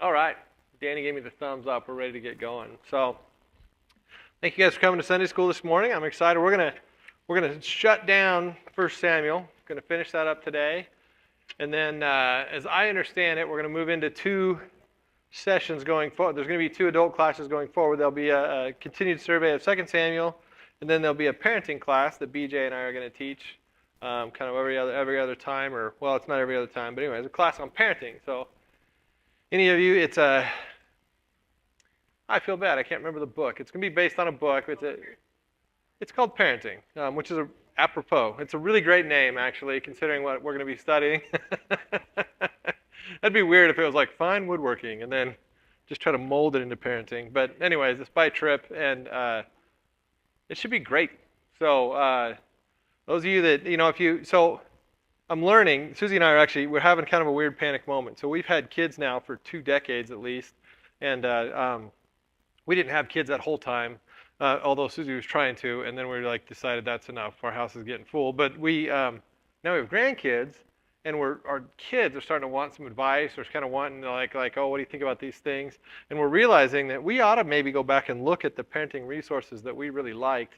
All right. Danny gave me the thumbs up. We're ready to get going. So, thank you guys for coming to Sunday school this morning. I'm excited. We're gonna shut down 1 Samuel. Going to finish that up today, and then, as I understand it, we're going to move into two sessions going forward. There's going to be two adult classes going forward. There'll be a continued survey of 2 Samuel, and then there'll be a parenting class that BJ and I are going to teach, kind of every other time, or well, it's not every other time, but anyway, it's a class on parenting. So. Any of you, I feel bad, I can't remember the book. It's going to be based on a book. It's called Parenting, which is apropos. It's a really great name, actually, considering what we're going to be studying. That'd be weird if it was like fine woodworking and then just try to mold it into parenting. But anyways, it's by Tripp, and it should be great. So those of you that, so I'm learning, Susie and I we're having kind of a weird panic moment. So we've had kids now for 2 decades at least, and we didn't have kids that whole time, although Susie was trying to, and then we decided that's enough. Our house is getting full. But now we have grandkids, and our kids are starting to want some advice, or kind of wanting to oh, what do you think about these things? And we're realizing that we ought to maybe go back and look at the parenting resources that we really liked,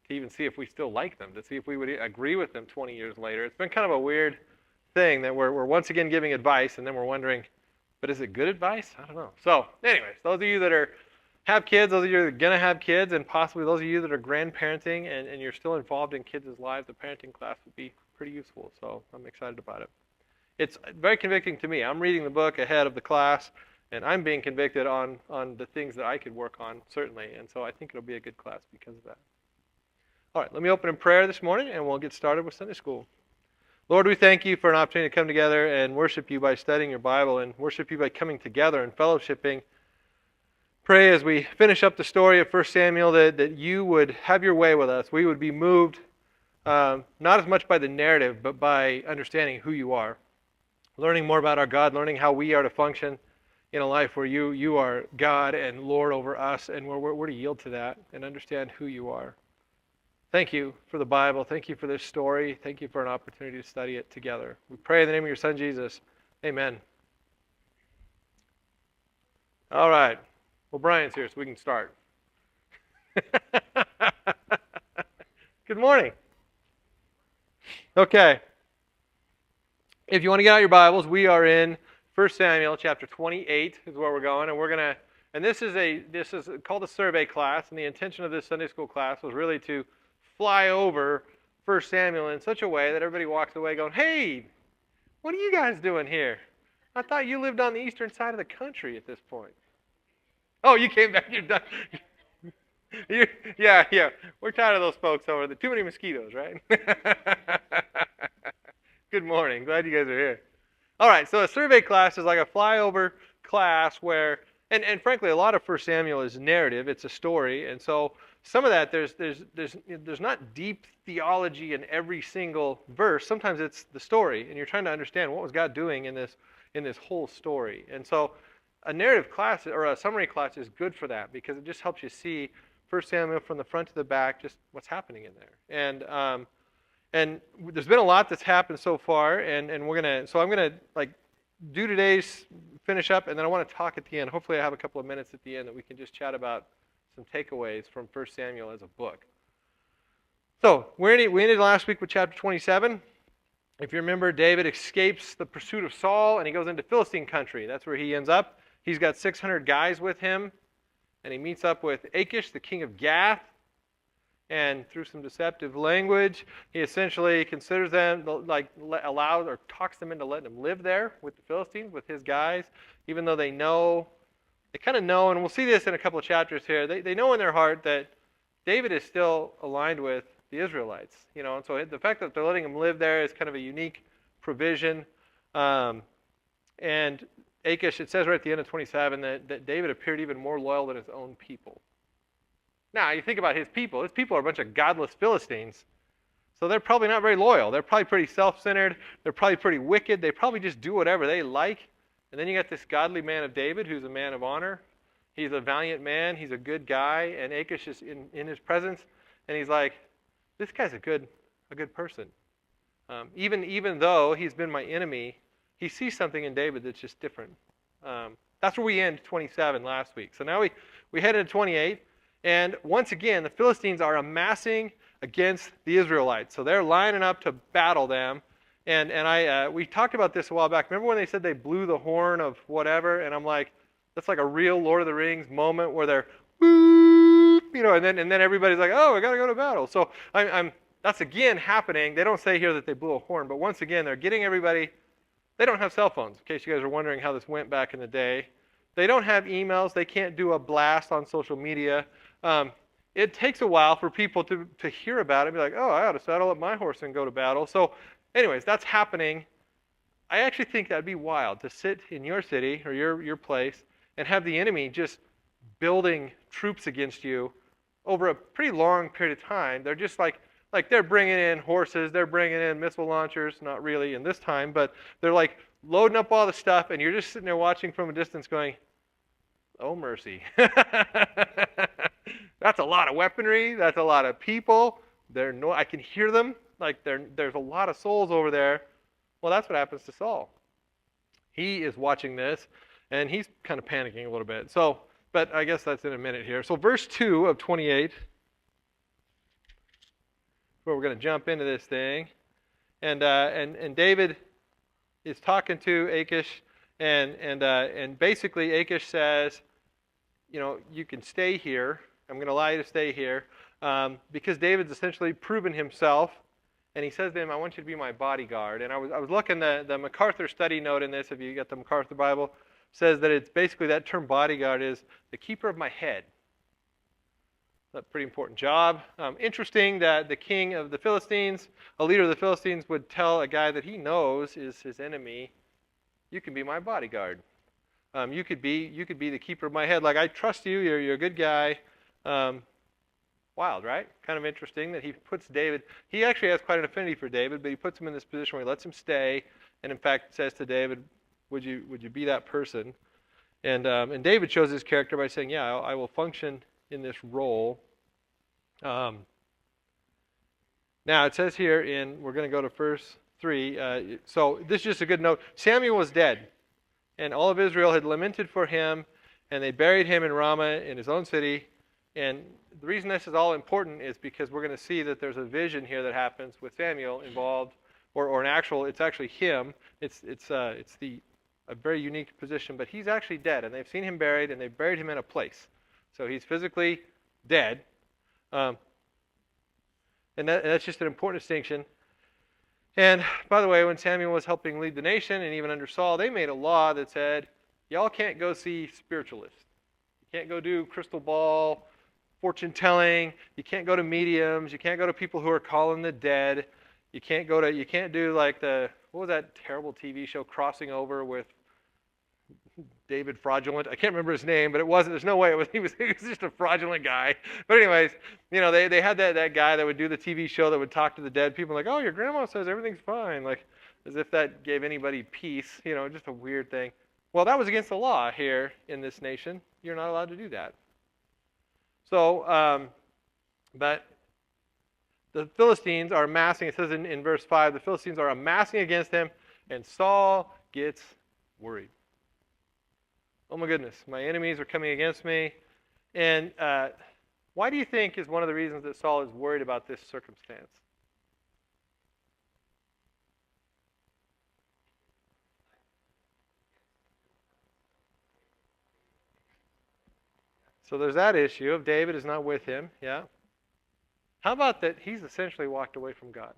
to even see if we still like them, to see if we would agree with them 20 years later. It's been kind of a weird thing that we're once again giving advice, and then we're wondering, but is it good advice? I don't know. So anyways, those of you that have kids, those of you that are going to have kids, and possibly those of you that are grandparenting and you're still involved in kids' lives, the parenting class would be pretty useful. So I'm excited about it. It's very convicting to me. I'm reading the book ahead of the class, and I'm being convicted on the things that I could work on, certainly. And so I think it'll be a good class because of that. All right, let me open in prayer this morning, and we'll get started with Sunday school. Lord, we thank you for an opportunity to come together and worship you by studying your Bible, and worship you by coming together and fellowshipping. Pray as we finish up the story of 1 Samuel that you would have your way with us. We would be moved not as much by the narrative, but by understanding who you are. Learning more about our God, learning how we are to function in a life where you are God and Lord over us, and we're to yield to that and understand who you are. Thank you for the Bible. Thank you for this story. Thank you for an opportunity to study it together. We pray in the name of your Son, Jesus. Amen. All right. Well, Brian's here, so we can start. Good morning. Okay. If you want to get out your Bibles, we are in 1 Samuel chapter 28 is where we're going, and this is called a survey class, and the intention of this Sunday school class was really to fly over 1 Samuel in such a way that everybody walks away going, hey, what are you guys doing here? I thought you lived on the eastern side of the country at this point. Oh, you came back, you're done. Yeah. We're tired of those folks over there. Too many mosquitoes, right? Good morning. Glad you guys are here. All right, so a survey class is like a flyover class where, and frankly, a lot of 1 Samuel is narrative. It's a story, and so some of that, there's not deep theology in every single verse. Sometimes it's the story, and you're trying to understand what was God doing in this whole story. And so a narrative class or a summary class is good for that because it just helps you see 1 Samuel from the front to the back, just what's happening in there. And there's been a lot that's happened so far, and I'm gonna do today's finish up, and then I want to talk at the end. Hopefully I have a couple of minutes at the end that we can just chat about some takeaways from 1 Samuel as a book. So we ended last week with chapter 27. If you remember, David escapes the pursuit of Saul, and he goes into Philistine country. That's where he ends up. He's got 600 guys with him, and he meets up with Achish, the king of Gath, and through some deceptive language, he essentially considers them, allows or talks them into letting them live there with the Philistines, with his guys, even though they kind of know, and we'll see this in a couple of chapters here, they know in their heart that David is still aligned with the Israelites, and so the fact that they're letting him live there is kind of a unique provision. And Achish, it says right at the end of 27 that David appeared even more loyal than his own people. Now, you think about his people are a bunch of godless Philistines, so they're probably not very loyal. They're probably pretty self-centered. They're probably pretty wicked. They probably just do whatever they like. And then you got this godly man of David who's a man of honor. He's a valiant man. He's a good guy. And Achish is in his presence. And he's like, this guy's a good person. Even though he's been my enemy, he sees something in David that's just different. That's where we end 27 last week. So now we head into 28, and once again, the Philistines are amassing against the Israelites. So they're lining up to battle them. And we talked about this a while back. Remember when they said they blew the horn of whatever? And I'm like, that's like a real Lord of the Rings moment where they're, whoop, and then everybody's like, oh, I got to go to battle. So that's again happening. They don't say here that they blew a horn, but once again, they're getting everybody. They don't have cell phones, in case you guys are wondering how this went back in the day. They don't have emails. They can't do a blast on social media. It takes a while for people to hear about it and be like, oh, I ought to saddle up my horse and go to battle. So anyways, that's happening. I actually think that'd be wild to sit in your city or your place and have the enemy just building troops against you over a pretty long period of time. They're just like they're bringing in horses, they're bringing in missile launchers, not really in this time, but they're like loading up all the stuff, and you're just sitting there watching from a distance going, oh, mercy. That's a lot of weaponry. That's a lot of people. I can hear them. Like there's a lot of souls over there. Well, that's what happens to Saul. He is watching this, and he's kind of panicking a little bit. So, but I guess that's in a minute here. So verse 2 of 28, where we're going to jump into this thing. And David is talking to Achish, and basically Achish says, you can stay here. I'm going to allow you to stay here because David's essentially proven himself. And he says to him, I want you to be my bodyguard. And I was looking, the MacArthur study note in this, if you got the MacArthur Bible, says that it's basically that term bodyguard is the keeper of my head. That's a pretty important job. Interesting that the king of the Philistines, a leader of the Philistines, would tell a guy that he knows is his enemy, you can be my bodyguard. You could be the keeper of my head. Like, I trust you. You're a good guy. Wild, right? Kind of interesting that he puts David. He actually has quite an affinity for David, but he puts him in this position where he lets him stay, and in fact says to David, "Would you be that person?" And David shows his character by saying, "Yeah, I will function in this role." Now it says here we're going to go to verse 3. So this is just a good note. Samuel was dead, and all of Israel had lamented for him, and they buried him in Ramah in his own city. And the reason this is all important is because we're going to see that there's a vision here that happens with Samuel involved, or it's actually him. It's a very unique position, but he's actually dead, and they've seen him buried, and they've buried him in a place. So he's physically dead, and that's just an important distinction. And by the way, when Samuel was helping lead the nation, and even under Saul, they made a law that said, y'all can't go see spiritualists. You can't go do crystal ball, fortune telling. You can't go to mediums. You can't go to people who are calling the dead. You can't do like what was that terrible TV show, Crossing Over with David Fraudulent? I can't remember his name, but there's no way he was just a fraudulent guy. But anyways, they had that guy that would do the TV show that would talk to the dead. People like, oh, your grandma says everything's fine. Like, as if that gave anybody peace, just a weird thing. Well, that was against the law here in this nation. You're not allowed to do that. So, but the Philistines are amassing. It says in verse 5, the Philistines are amassing against him, and Saul gets worried. Oh my goodness, my enemies are coming against me. And why do you think is one of the reasons that Saul is worried about this circumstance? So there's that issue of David is not with him, yeah? How about that he's essentially walked away from God?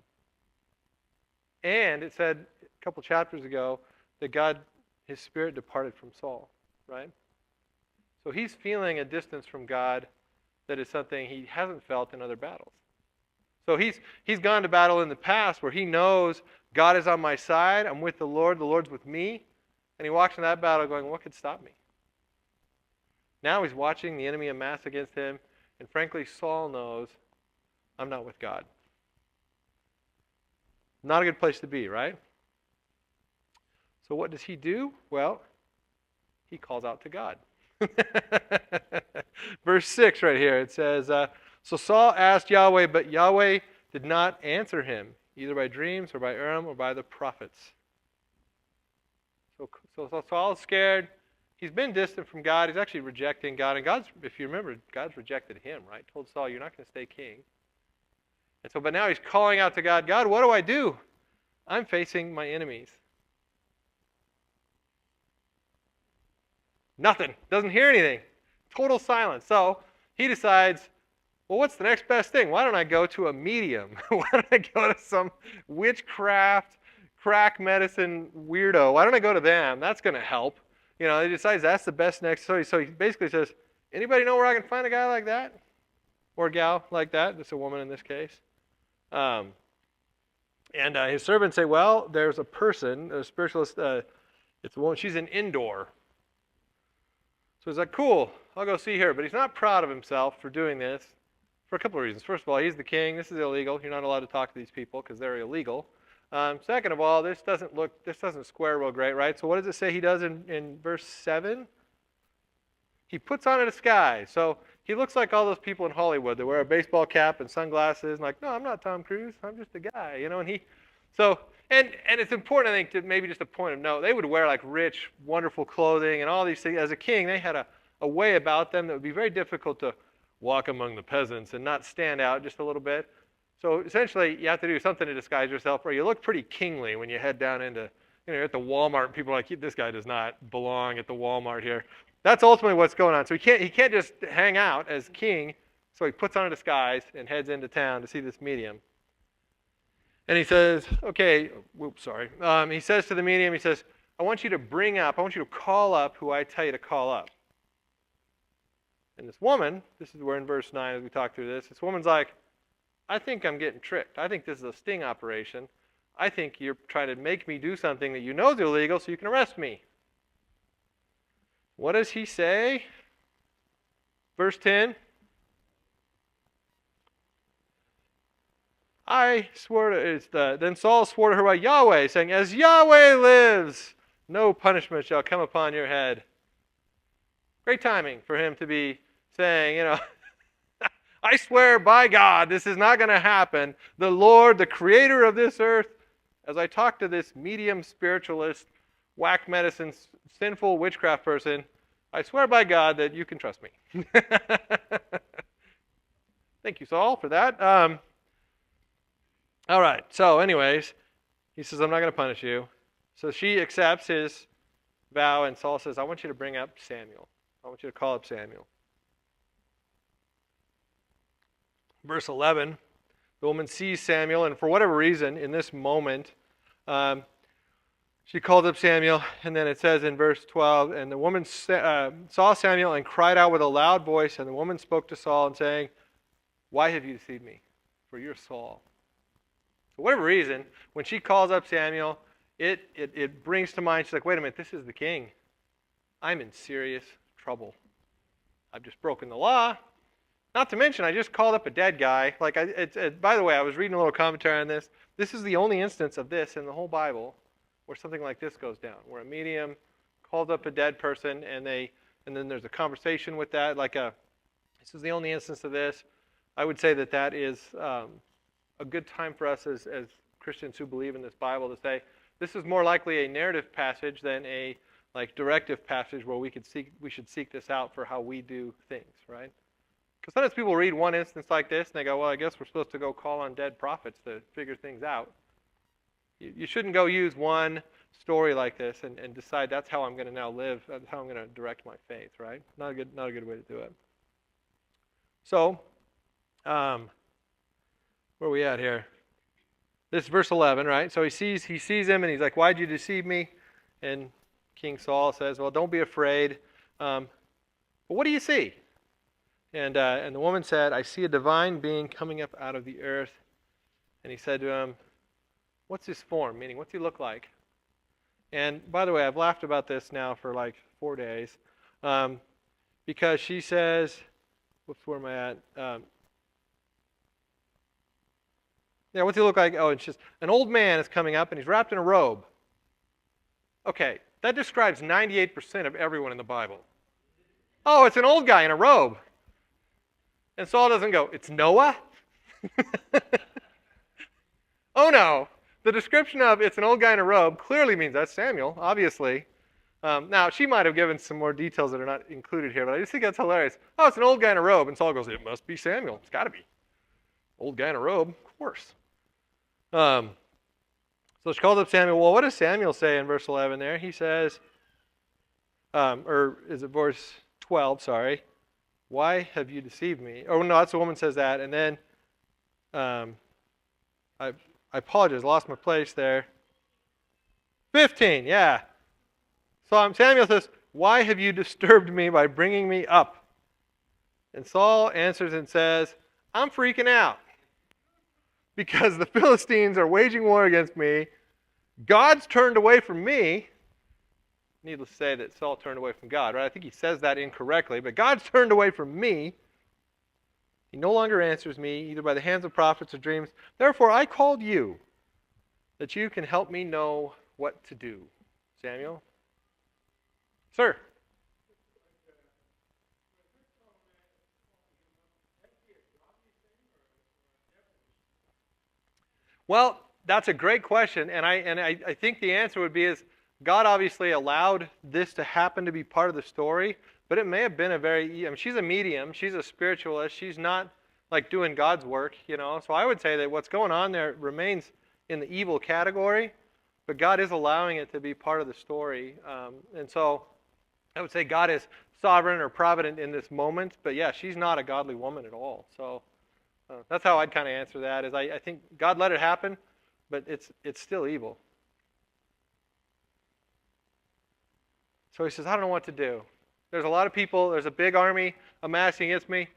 And it said a couple chapters ago that his spirit departed from Saul, right? So he's feeling a distance from God that is something he hasn't felt in other battles. So he's gone to battle in the past where he knows God is on my side, I'm with the Lord's with me, and he walks in that battle going, what could stop me? Now he's watching the enemy amass against him, and frankly, Saul knows, I'm not with God. Not a good place to be, right? So what does he do? Well, he calls out to God. Verse 6 right here, it says, so Saul asked Yahweh, but Yahweh did not answer him, either by dreams or by Urim or by the prophets. So Saul is scared. he's been distant from God. He's actually rejecting God. And God's, if you remember, God's rejected him, right? Told Saul, you're not going to stay king. And so, but now he's calling out to God, God, what do I do? I'm facing my enemies. Nothing. Doesn't hear anything. Total silence. So he decides, well, what's the next best thing? Why don't I go to a medium? Why don't I go to some witchcraft, crack medicine weirdo? Why don't I go to them? That's going to help. He decides that's the best next. So he basically says, anybody know where I can find a guy like that? Or a gal like that? It's a woman in this case. And his servants say, well, there's a person, a spiritualist, it's a woman, she's an indoor. So he's like, cool, I'll go see her. But he's not proud of himself for doing this for a couple of reasons. First of all, he's the king. This is illegal. You're not allowed to talk to these people because they're illegal. Second of all, this doesn't square real great, right? So what does it say he does in verse 7? He puts on a disguise. So he looks like all those people in Hollywood that wear a baseball cap and sunglasses and like, no, I'm not Tom Cruise. I'm just a guy, and it's important, I think, to maybe just a point of note. They would wear like rich, wonderful clothing and all these things. As a king, they had a way about them that would be very difficult to walk among the peasants and not stand out just a little bit. So essentially, you have to do something to disguise yourself, or you look pretty kingly when you head down into, you're at the Walmart, and people are like, this guy does not belong at the Walmart here. That's ultimately what's going on. So he can't just hang out as king. So he puts on a disguise and heads into town to see this medium. And he says, okay, he says to the medium, he says, I want you to call up who I tell you to call up. And this woman, this is where in verse 9 as we talk through this woman's like, I think I'm getting tricked. I think this is a sting operation. I think you're trying to make me do something that you know is illegal so you can arrest me. What does he say? Verse 10. Then Saul swore to her by Yahweh, saying, as Yahweh lives, no punishment shall come upon your head. Great timing for him to be saying, I swear by God, this is not going to happen. The Lord, the creator of this earth, as I talk to this medium spiritualist, whack medicine, sinful witchcraft person, I swear by God that you can trust me. Thank you, Saul, for that. All right, so anyways, he says, I'm not going to punish you. So she accepts his vow, and Saul says, I want you to bring up Samuel. I want you to call up Samuel. Verse 11, the woman sees Samuel, and for whatever reason, in this moment, she called up Samuel, and then it says in verse 12, and the woman saw Samuel and cried out with a loud voice, and the woman spoke to Saul and saying, why have you deceived me? For you're Saul. For whatever reason, when she calls up Samuel, it brings to mind, she's like, wait a minute, this is the king. I'm in serious trouble. I've just broken the law. Not to mention, I just called up a dead guy. By the way, I was reading a little commentary on this. This is the only instance of this in the whole Bible where something like this goes down, where a medium calls up a dead person and then there's a conversation with that. This is the only instance of this. I would say that is a good time for us as Christians who believe in this Bible to say this is more likely a narrative passage than a directive passage where we should seek this out for how we do things, right? Because sometimes people read one instance like this and they go, well, I guess we're supposed to go call on dead prophets to figure things out. You shouldn't go use one story like this and decide that's how I'm going to now live, that's how I'm going to direct my faith, right? Not a good way to do it. So, where are we at here? This is verse 11, right? So he sees him and he's like, why'd you deceive me? And King Saul says, well, don't be afraid. But what do you see? And the woman said, I see a divine being coming up out of the earth. And he said to him, what's his form? Meaning, what's he look like? And by the way, I've laughed about this now for 4 days. Because she says, where am I at? What's he look like? Oh, it's just an old man is coming up and he's wrapped in a robe. Okay, that describes 98% of everyone in the Bible. Oh, it's an old guy in a robe. And Saul doesn't go, it's Noah? Oh no. The description of it's an old guy in a robe clearly means that's Samuel, obviously. Now, she might have given some more details that are not included here, but I just think that's hilarious. Oh, it's an old guy in a robe. And Saul goes, it must be Samuel. It's got to be. Old guy in a robe, of course. So she calls up Samuel. Well, what does Samuel say in verse 11 there? He says, or is it verse 12, sorry. Why have you deceived me? Oh, no, that's the woman says that. And then, I apologize, lost my place there. 15, yeah. So Samuel says, why have you disturbed me by bringing me up? And Saul answers and says, I'm freaking out because the Philistines are waging war against me. God's turned away from me. Needless to say that Saul turned away from God, right? I think he says that incorrectly, but God's turned away from me. He no longer answers me, either by the hands of prophets or dreams. Therefore, I called you, that you can help me know what to do. Samuel? Sir? Well, that's a great question, and I think the answer would be is God obviously allowed this to happen to be part of the story, but it may have been she's a medium, she's a spiritualist, she's not like doing God's work, So I would say that what's going on there remains in the evil category, but God is allowing it to be part of the story. And so I would say God is sovereign or provident in this moment, but yeah, she's not a godly woman at all. So that's how I'd kind of answer that. Is I think God let it happen, but it's still evil. So he says, I don't know what to do. There's a lot of people. There's a big army amassing against me.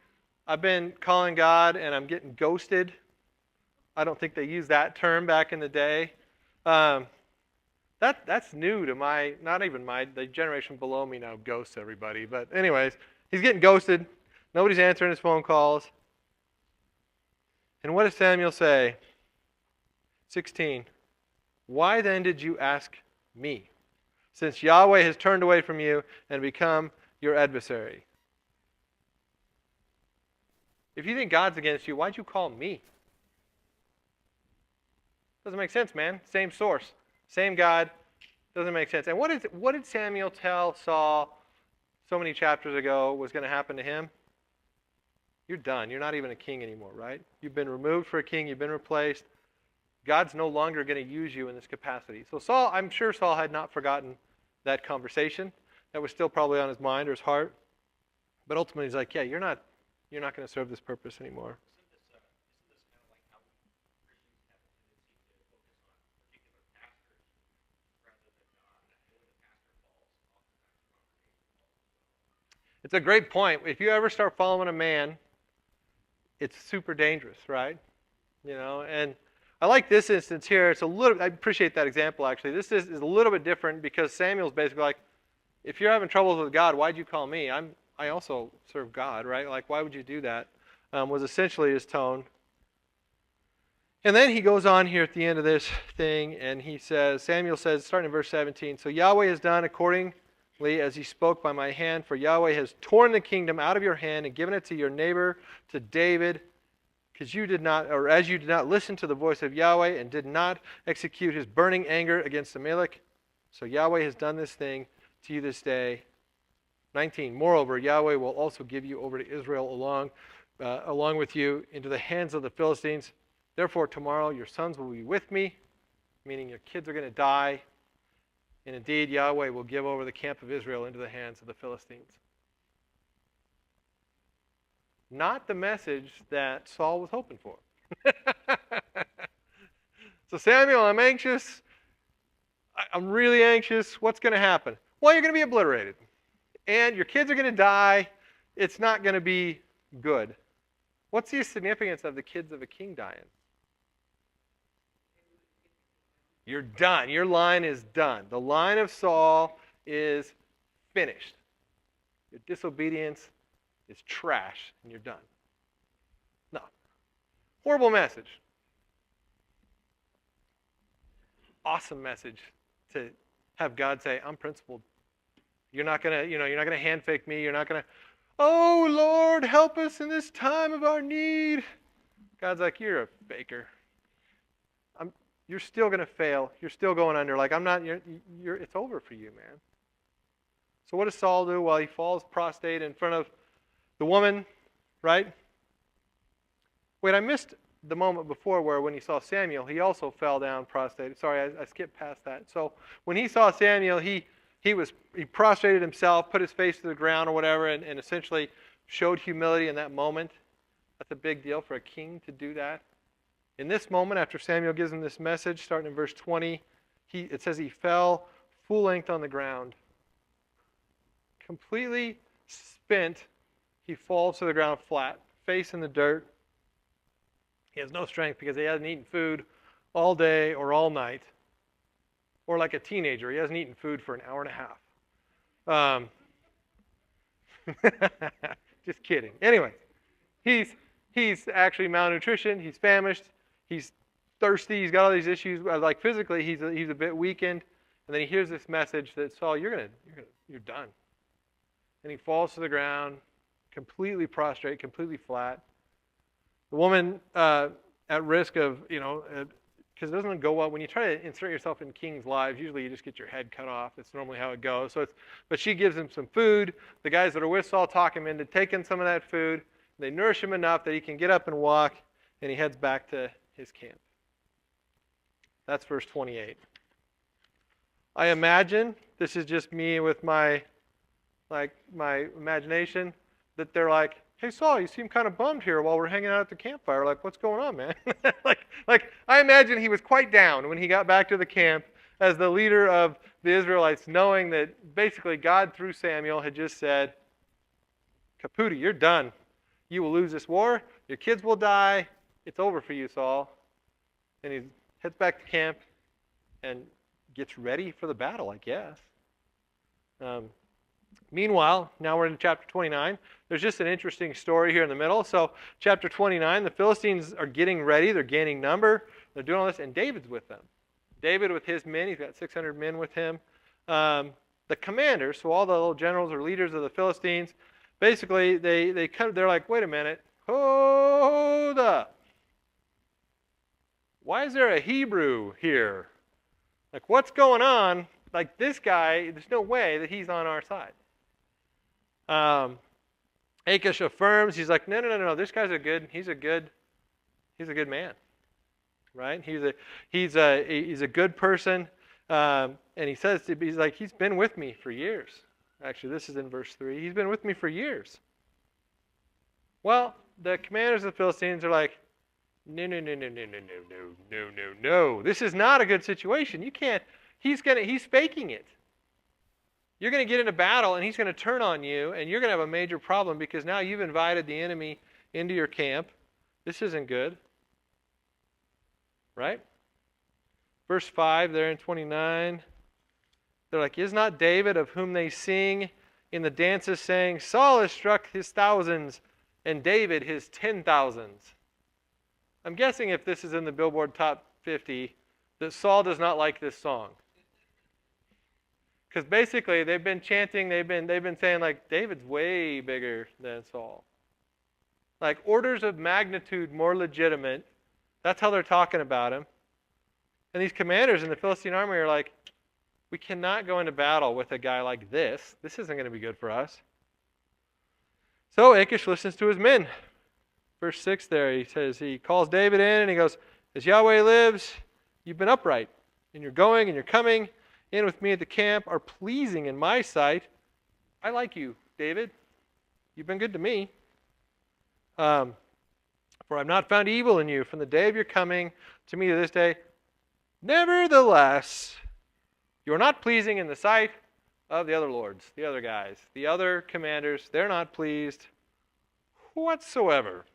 I've been calling God, and I'm getting ghosted. I don't think they used that term back in the day. That's new to the generation below me now ghosts everybody. But anyways, he's getting ghosted. Nobody's answering his phone calls. And what does Samuel say? 16. Why then did you ask me, since Yahweh has turned away from you and become your adversary? If you think God's against you, why'd you call me? Doesn't make sense, man. Same source, same God. Doesn't make sense. And what did Samuel tell Saul so many chapters ago was going to happen to him? You're done. You're not even a king anymore, right? You've been removed for a king. You've been replaced. God's no longer going to use you in this capacity. So I'm sure Saul had not forgotten that conversation. That was still probably on his mind or his heart. But ultimately he's like, yeah, you're not going to serve this purpose anymore. It's a great point. If you ever start following a man, it's super dangerous, right? And I like this instance here. I appreciate that example, actually. This is a little bit different because Samuel's basically like, if you're having troubles with God, why'd you call me? I also serve God, right? Like, why would you do that? Was essentially his tone. And then he goes on here at the end of this thing, and Samuel says, starting in verse 17, so Yahweh has done accordingly as he spoke by my hand, for Yahweh has torn the kingdom out of your hand and given it to your neighbor, to David, as you did not listen to the voice of Yahweh and did not execute his burning anger against Amalek. So Yahweh has done this thing to you this day. 19, moreover, Yahweh will also give you over to Israel along with you into the hands of the Philistines. Therefore, tomorrow your sons will be with me, meaning your kids are going to die. And indeed, Yahweh will give over the camp of Israel into the hands of the Philistines. Not the message that Saul was hoping for. So Samuel, I'm anxious. I'm really anxious. What's going to happen? Well, you're going to be obliterated. And your kids are going to die. It's not going to be good. What's the significance of the kids of a king dying? You're done. Your line is done. The line of Saul is finished. Your disobedience is trash, and you're done. No. Horrible message. Awesome message to have God say, I'm principled. You're not gonna hand fake me. You're not gonna, oh Lord, help us in this time of our need. God's like, you're a faker. You're still gonna fail. You're still going under. Like I'm not. It's over for you, man. So what does Saul do? Well, he falls prostrate in front of the woman, right? Wait, I missed the moment before where when he saw Samuel, he also fell down prostrate. Sorry, I skipped past that. So when he saw Samuel, he prostrated himself, put his face to the ground or whatever, and essentially showed humility in that moment. That's a big deal for a king to do that. In this moment, after Samuel gives him this message, starting in verse 20, it says he fell full length on the ground. Completely spent, he falls to the ground flat, face in the dirt. He has no strength because he hasn't eaten food all day or all night. Or like a teenager, he hasn't eaten food for an hour and a half. Just kidding. Anyway, he's actually malnutrition. He's famished. He's thirsty. He's got all these issues. Like physically, he's a bit weakened. And then he hears this message that Saul, you're done. And he falls to the ground, completely prostrate, completely flat. The woman at risk of, because it doesn't go well. When you try to insert yourself in kings' lives, usually you just get your head cut off. That's normally how it goes. But she gives him some food. The guys that are with Saul talk him into taking some of that food. They nourish him enough that he can get up and walk, and he heads back to his camp. That's verse 28. I imagine, this is just me with my imagination, that they're like, hey, Saul, you seem kind of bummed here while we're hanging out at the campfire. Like, what's going on, man? like, I imagine he was quite down when he got back to the camp as the leader of the Israelites, knowing that basically God, through Samuel, had just said, Caputi, you're done. You will lose this war. Your kids will die. It's over for you, Saul. And he heads back to camp and gets ready for the battle, I guess. Meanwhile, now we're in chapter 29. There's just an interesting story here in the middle. So chapter 29, the Philistines are getting ready. They're gaining number. They're doing all this, and David's with them. David with his men. He's got 600 men with him. The commanders, so all the little generals or leaders of the Philistines, basically they're like, wait a minute. Hold up. Why is there a Hebrew here? Like, what's going on? Like, this guy, there's no way that he's on our side. Achish affirms, he's like, no, this guy's he's a good man, right? He's a good person, and he says, he's been with me for years. Actually, this is in verse 3. He's been with me for years. Well, the commanders of the Philistines are like, no. This is not a good situation. You can't. He's faking it. You're going to get into battle, and he's going to turn on you, and you're going to have a major problem because now you've invited the enemy into your camp. This isn't good. Right? Verse 5 there in 29. They're like, is not David of whom they sing in the dances saying, Saul has struck his thousands and David his 10,000s. I'm guessing if this is in the Billboard Top 50, that Saul does not like this song. Because basically they've been chanting, they've been saying like David's way bigger than Saul. Like orders of magnitude more legitimate. That's how they're talking about him. And these commanders in the Philistine army are like, we cannot go into battle with a guy like this. This isn't going to be good for us. So Achish listens to his men. Verse 6 there, he calls David in and he goes, as Yahweh lives, you've been upright, and you're going and you're coming in with me at the camp are pleasing in my sight. I like you, David. You've been good to me. For I've not found evil in you from the day of your coming to me to this day. Nevertheless, you are not pleasing in the sight of the other lords, the other guys, the other commanders. They're not pleased whatsoever.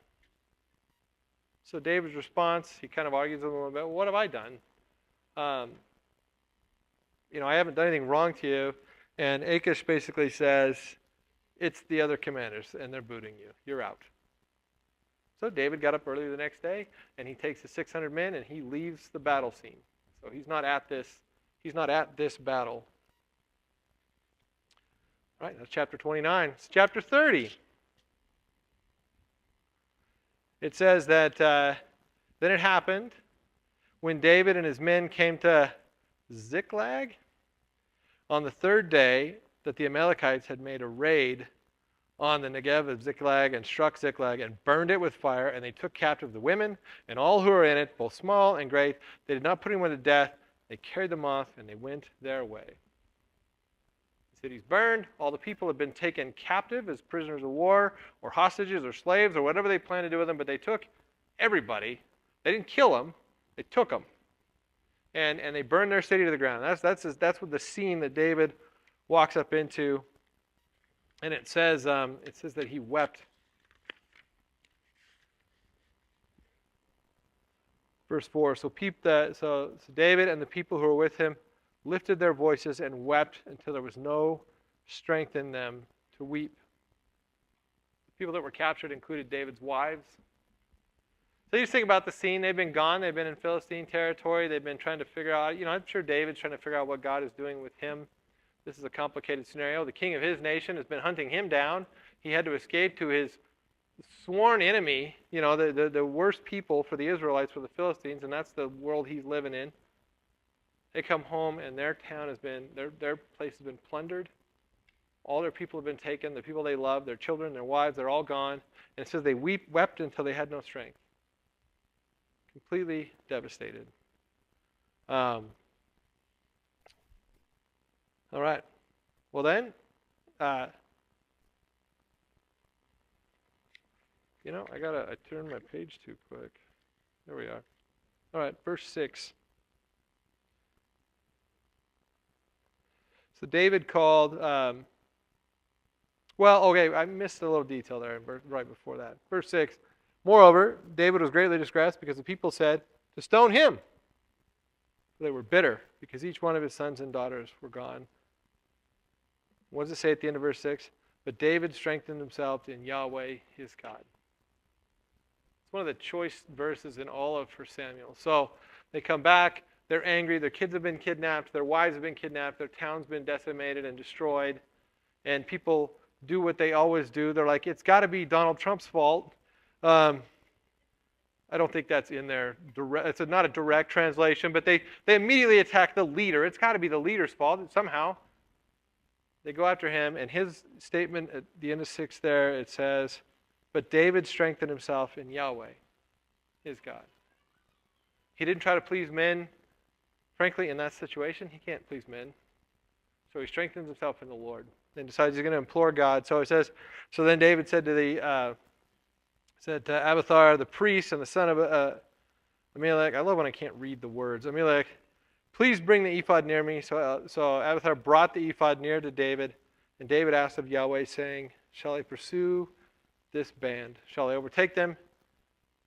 So David's response, he kind of argues a little bit. What have I done? I haven't done anything wrong to you. And Achish basically says, it's the other commanders, and they're booting you. You're out. So David got up early the next day, and he takes his 600 men, and he leaves the battle scene. So he's not at this battle. All right, that's chapter 29. It's chapter 30. It says that then it happened when David and his men came to Ziklag on the third day that the Amalekites had made a raid on the Negev of Ziklag and struck Ziklag and burned it with fire, and they took captive the women and all who were in it, both small and great. They did not put anyone to death. They carried them off, and they went their way. The city's burned. All the people had been taken captive as prisoners of war or hostages or slaves or whatever they planned to do with them, but they took everybody. They didn't kill them. They took them. And they burned their city to the ground. That's what the scene that David walks up into. And it says that he wept. Verse 4. So David and the people who were with him lifted their voices and wept until there was no strength in them to weep. The people that were captured included David's wives. So you just think about the scene. They've been gone. They've been in Philistine territory. They've been trying to figure out, I'm sure David's trying to figure out what God is doing with him. This is a complicated scenario. The king of his nation has been hunting him down. He had to escape to his sworn enemy. The worst people for the Israelites were the Philistines, and that's the world he's living in. They come home, and their town has been, their place has been plundered. All their people have been taken. The people they love, their children, their wives, they're all gone. And it says they wept until they had no strength. Completely devastated. All right. Well then, I turned my page too quick. There we are. All right, verse 6. So David called, I missed a little detail there right before that. Verse 6. Moreover, David was greatly distressed because the people said to stone him. They were bitter because each one of his sons and daughters were gone. What does it say at the end of verse 6? But David strengthened himself in Yahweh his God. It's one of the choice verses in all of 1 Samuel. So they come back, they're angry, their kids have been kidnapped, their wives have been kidnapped, their town's been decimated and destroyed, and people do what they always do. They're like, it's got to be Donald Trump's fault. I don't think that's in there. It's not a direct translation, but they immediately attack the leader. It's got to be the leader's fault somehow. They go after him, and his statement at the end of 6 there, it says, but David strengthened himself in Yahweh, his God. He didn't try to please men. Frankly, in that situation, he can't please men. So he strengthens himself in the Lord. Then decides he's going to implore God. So it says, so then David said to Abiathar, the priest, and the son of Ahimelech, I love when I can't read the words, Ahimelech, please bring the ephod near me. So Abiathar brought the ephod near to David, and David asked of Yahweh, saying, shall I pursue this band? Shall I overtake them?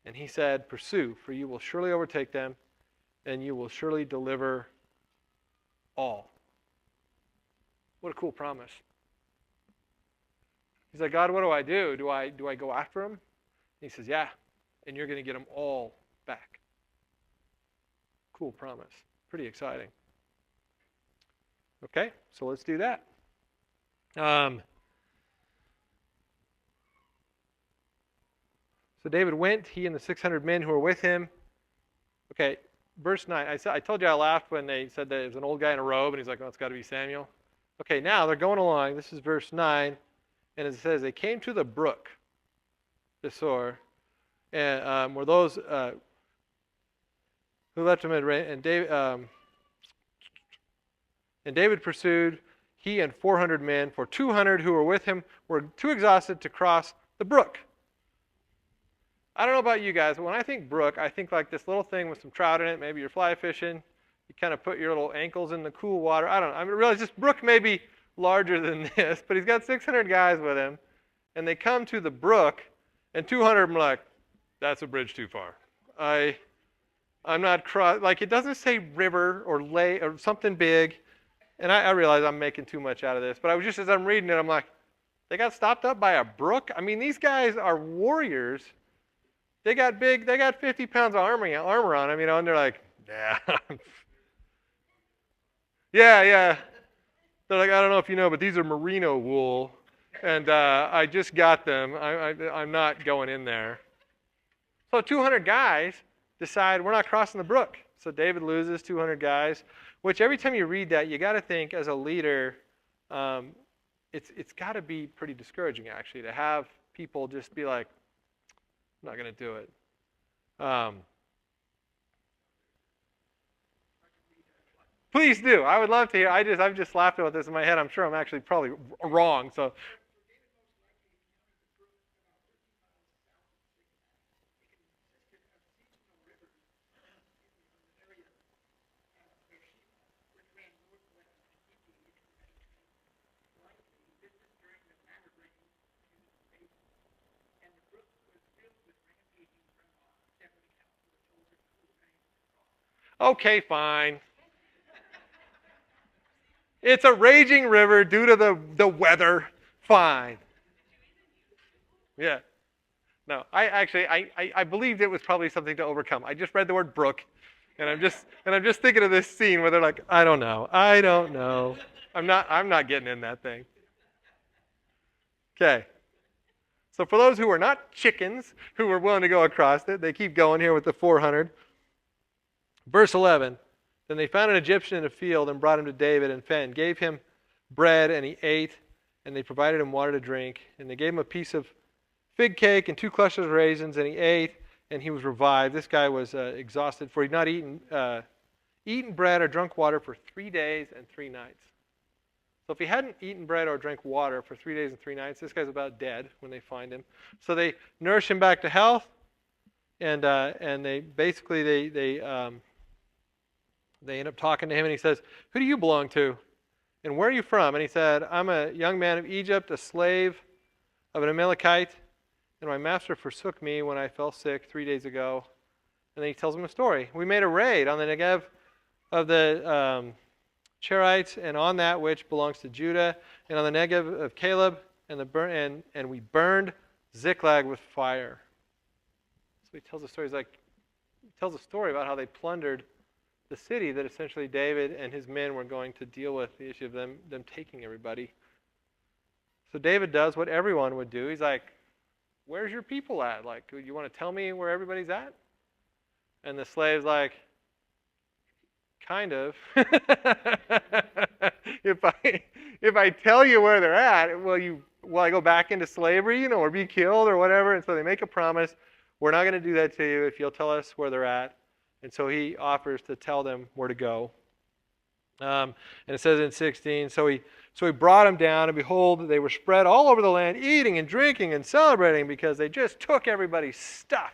And he said, pursue, for you will surely overtake them, and you will surely deliver all. What a cool promise. He's like, God, what do I do? Do I go after him? He says, yeah, and you're going to get them all back. Cool promise. Pretty exciting. Okay, so let's do that. So David went, he and the 600 men who were with him. Okay, verse 9. I told you I laughed when they said that it was an old guy in a robe, and he's like, oh, it's got to be Samuel. Okay, now they're going along. This is verse 9, and it says, they came to the brook, Besor, and were those who left him and David pursued, he and 400 men, for 200 who were with him were too exhausted to cross the brook. I don't know about you guys, but when I think brook, I think like this little thing with some trout in it. Maybe you're fly fishing. You kind of put your little ankles in the cool water. I don't know. I realize this brook may be larger than this, but he's got 600 guys with him, and they come to the brook, and 200 of them are like, that's a bridge too far. I'm not like it doesn't say river or lake or something big, and I realize I'm making too much out of this, but I was just, as I'm reading it, I'm like, they got stopped up by a brook? I mean, these guys are warriors. They got 50 pounds of armor on them, and they're like, yeah. yeah. They're like, I don't know if you know, but these are merino wool, and I just got them. I'm not going in there. So 200 guys decide we're not crossing the brook. So David loses 200 guys, which every time you read that, you got to think as a leader, it's got to be pretty discouraging, actually, to have people just be like, I'm not going to do it. Please do. I would love to hear. I've just laughed about this in my head. I'm sure I'm actually probably wrong. So, okay, fine. It's a raging river due to the weather. Fine. Yeah. No, I believed it was probably something to overcome. I just read the word brook, and I'm just thinking of this scene where they're like, I don't know. I'm not getting in that thing. Okay. So for those who are not chickens who were willing to go across it, they keep going here with the 400. Verse 11. Then they found an Egyptian in a field and brought him to David and gave him bread, and he ate, and they provided him water to drink, and they gave him a piece of fig cake and 2 clusters of raisins, and he ate, and he was revived. This guy was exhausted, for he'd not eaten bread or drunk water for 3 days and 3 nights. So if he hadn't eaten bread or drank water for 3 days and 3 nights, this guy's about dead when they find him. So they nourish him back to health, and they basically they end up talking to him, and he says, "Who do you belong to, and where are you from?" And he said, "I'm a young man of Egypt, a slave of an Amalekite, and my master forsook me when I fell sick 3 days ago." And then he tells him a story. "We made a raid on the Negev of the Cherites, and on that which belongs to Judah, and on the Negev of Caleb, and we burned Ziklag with fire." So he tells a story. He tells a story about how they plundered the city that essentially David and his men were going to deal with, the issue of them taking everybody. So David does what everyone would do. He's like, "Where's your people at? Like, you want to tell me where everybody's at?" And the slave's like, "Kind of." If I tell you where they're at, will I go back into slavery, or be killed or whatever? And so they make a promise. "We're not going to do that to you if you'll tell us where they're at." And so he offers to tell them where to go. And it says in 16, so he brought them down, and behold, they were spread all over the land, eating and drinking and celebrating, because they just took everybody's stuff.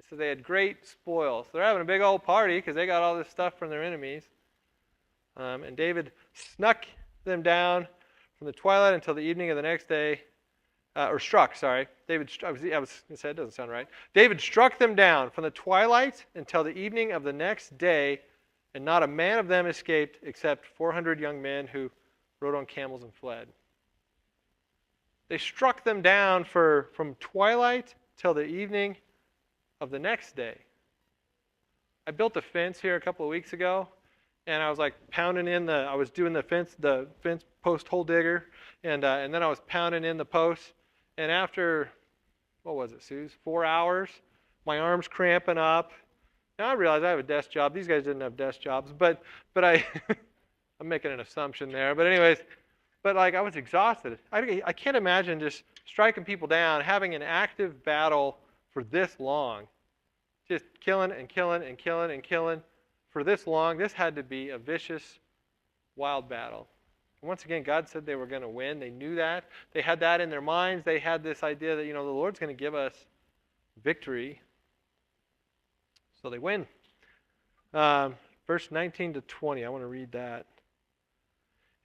So they had great spoils. They're having a big old party because they got all this stuff from their enemies. And David snuck them down from the twilight until the evening of the next day. David doesn't sound right. David struck them down from the twilight until the evening of the next day, and not a man of them escaped except 400 young men who rode on camels and fled. They struck them down from twilight till the evening of the next day. I built a fence here a couple of weeks ago, and I was like pounding in I was doing the fence post hole digger, and then I was pounding in the posts. And after, what was it, Suze? 4 hours, my arm's cramping up. Now I realize I have a desk job. These guys didn't have desk jobs, but I'm making an assumption there. But anyways, I was exhausted. I can't imagine just striking people down, having an active battle for this long, just killing and killing and killing and killing for this long. This had to be a vicious, wild battle. Once again, God said they were going to win. They knew that. They had that in their minds. They had this idea that, the Lord's going to give us victory. So they win. Verse 19 to 20, I want to read that.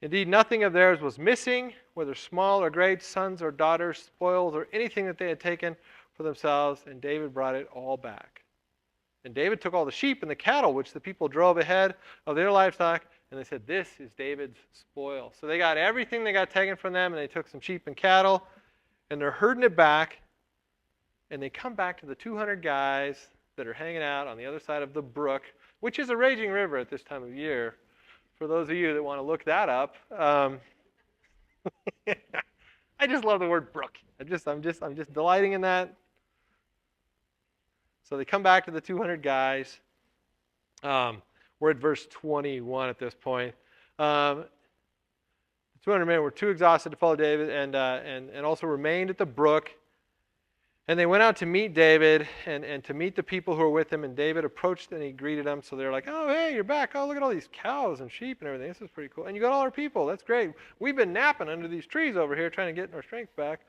"Indeed, nothing of theirs was missing, whether small or great, sons or daughters, spoils, or anything that they had taken for themselves, and David brought it all back. And David took all the sheep and the cattle which the people drove ahead of their livestock, and they said, 'This is David's spoil.'" So they got everything they got taken from them, and they took some sheep and cattle, and they're herding it back, and they come back to the 200 guys that are hanging out on the other side of the brook, which is a raging river at this time of year. For those of you that want to look that up, I just love the word brook. I'm just delighting in that. So they come back to the 200 guys. We're at verse 21 at this point. The 200 men were too exhausted to follow David and also remained at the brook. And they went out to meet David and to meet the people who were with him. And David approached and he greeted them. So they're like, oh, hey, you're back. Oh, look at all these cows and sheep and everything. This is pretty cool. And you got all our people. That's great. We've been napping under these trees over here trying to get our strength back.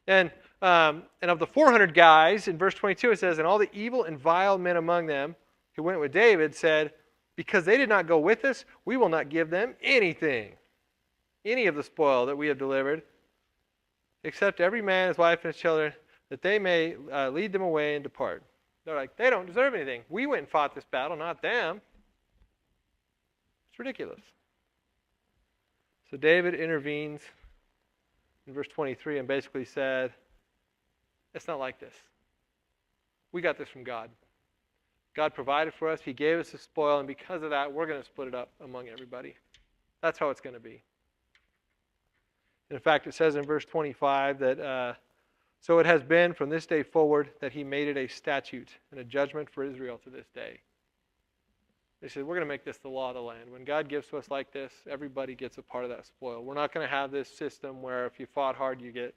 And of the 400 guys, in verse 22 it says, and all the evil and vile men among them who went with David said, because they did not go with us, we will not give them anything, any of the spoil that we have delivered, except every man, his wife, and his children, that they may lead them away and depart. They're like, they don't deserve anything. We went and fought this battle, not them. It's ridiculous. So David intervenes in verse 23 and basically said, it's not like this. We got this from God. God provided for us. He gave us the spoil, and because of that, we're going to split it up among everybody. That's how it's going to be. In fact, it says in verse 25 that so it has been from this day forward that he made it a statute and a judgment for Israel to this day. They said, we're going to make this the law of the land. When God gives to us like this, everybody gets a part of that spoil. We're not going to have this system where if you fought hard, you get,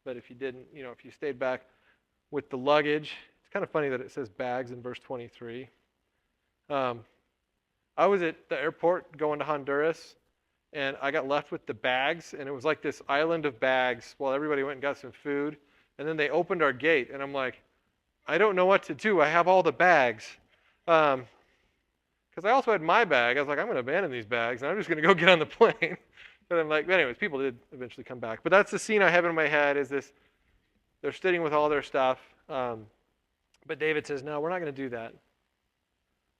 but if you didn't, if you stayed back with the luggage. It's kind of funny that it says bags in verse 23. I was at the airport going to Honduras, and I got left with the bags, and it was like this island of bags while everybody went and got some food. And then they opened our gate, and I'm like, I don't know what to do. I have all the bags. Because I also had my bag. I was like, I'm going to abandon these bags, and I'm just going to go get on the plane. But I'm like, but anyways, people did eventually come back. But that's the scene I have in my head is this, they're sitting with all their stuff. But David says, no, we're not going to do that.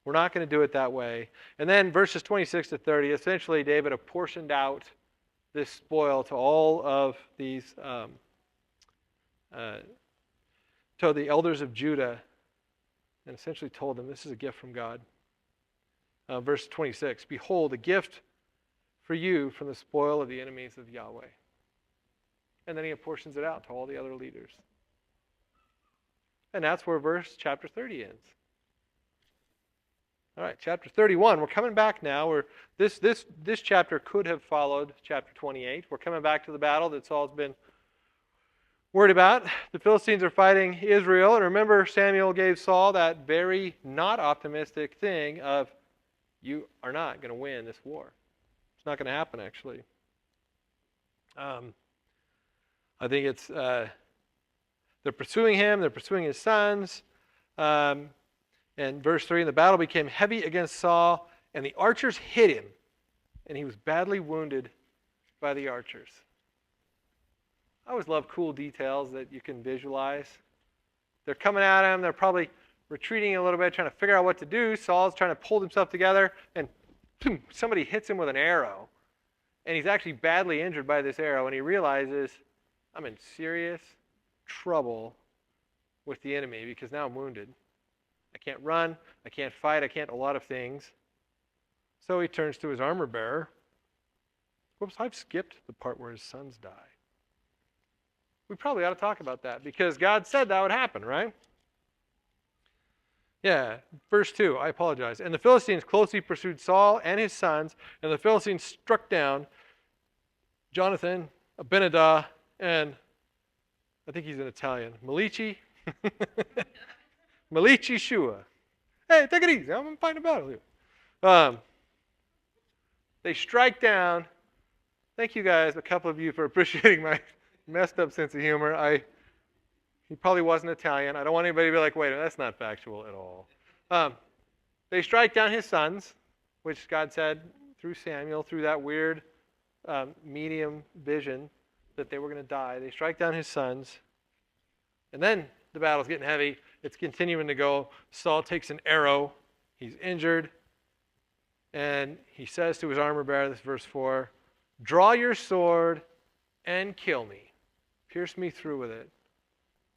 We're not going to do it that way. And then verses 26 to 30, essentially David apportioned out this spoil to all of these, to the elders of Judah, and essentially told them this is a gift from God. Verse 26, behold, a gift for you from the spoil of the enemies of Yahweh. And then he apportions it out to all the other leaders. And that's where chapter 30 ends. All right, chapter 31. We're coming back now. This chapter could have followed chapter 28. We're coming back to the battle that Saul's been worried about. The Philistines are fighting Israel. And remember, Samuel gave Saul that very not optimistic thing of, you are not going to win this war. It's not going to happen, actually. I think it's, they're pursuing him. They're pursuing his sons. And verse 3, and the battle became heavy against Saul, and the archers hit him, and he was badly wounded by the archers. I always love cool details that you can visualize. They're coming at him. They're probably retreating a little bit, trying to figure out what to do. Saul's trying to pull himself together, and boom, somebody hits him with an arrow. And he's actually badly injured by this arrow, and he realizes, I'm in serious trouble with the enemy because now I'm wounded. I can't run, I can't fight, I can't a lot of things. So he turns to his armor bearer. Whoops, I've skipped the part where his sons die. We probably ought to talk about that because God said that would happen, right? Yeah, verse 2, I apologize. And the Philistines closely pursued Saul and his sons, and the Philistines struck down Jonathan, Abinadab, and I think he's an Italian, Malichi Shua. Hey, take it easy. I'm fighting a battle here. They strike down. Thank you guys, a couple of you, for appreciating my messed up sense of humor. He probably wasn't Italian. I don't want anybody to be like, wait, that's not factual at all. They strike down his sons, which God said through Samuel, through that weird medium vision, that they were going to die. They strike down his sons. And then the battle's getting heavy. It's continuing to go. Saul takes an arrow. He's injured. And he says to his armor bearer, this is verse 4, draw your sword and kill me. Pierce me through with it,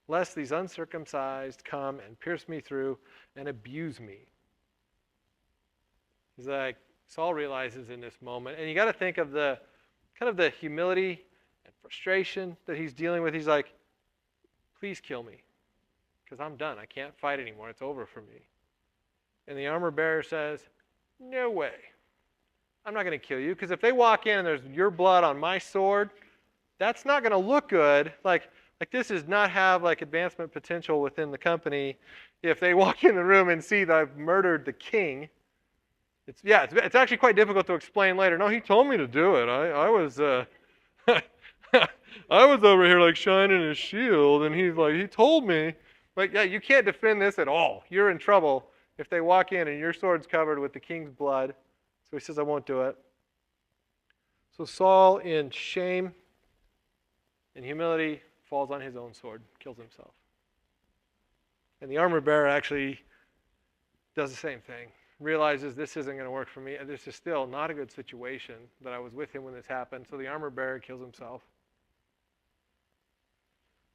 lest these uncircumcised come and pierce me through and abuse me. He's like, Saul realizes in this moment, and you got to think of the kind of the humility and frustration that he's dealing with. He's like, please kill me, because I'm done. I can't fight anymore. It's over for me. And the armor bearer says, no way. I'm not going to kill you, because if they walk in and there's your blood on my sword, that's not going to look good. Like this does not have like advancement potential within the company. If they walk in the room and see that I've murdered the king, it's actually quite difficult to explain later. No, he told me to do it. I was I was over here like shining his shield, and he told me. Like, yeah, you can't defend this at all. You're in trouble if they walk in and your sword's covered with the king's blood. So he says, I won't do it. So Saul, in shame and humility, falls on his own sword, kills himself. And the armor bearer actually does the same thing. Realizes this isn't going to work for me. This is still not a good situation, that I was with him when this happened. So the armor bearer kills himself.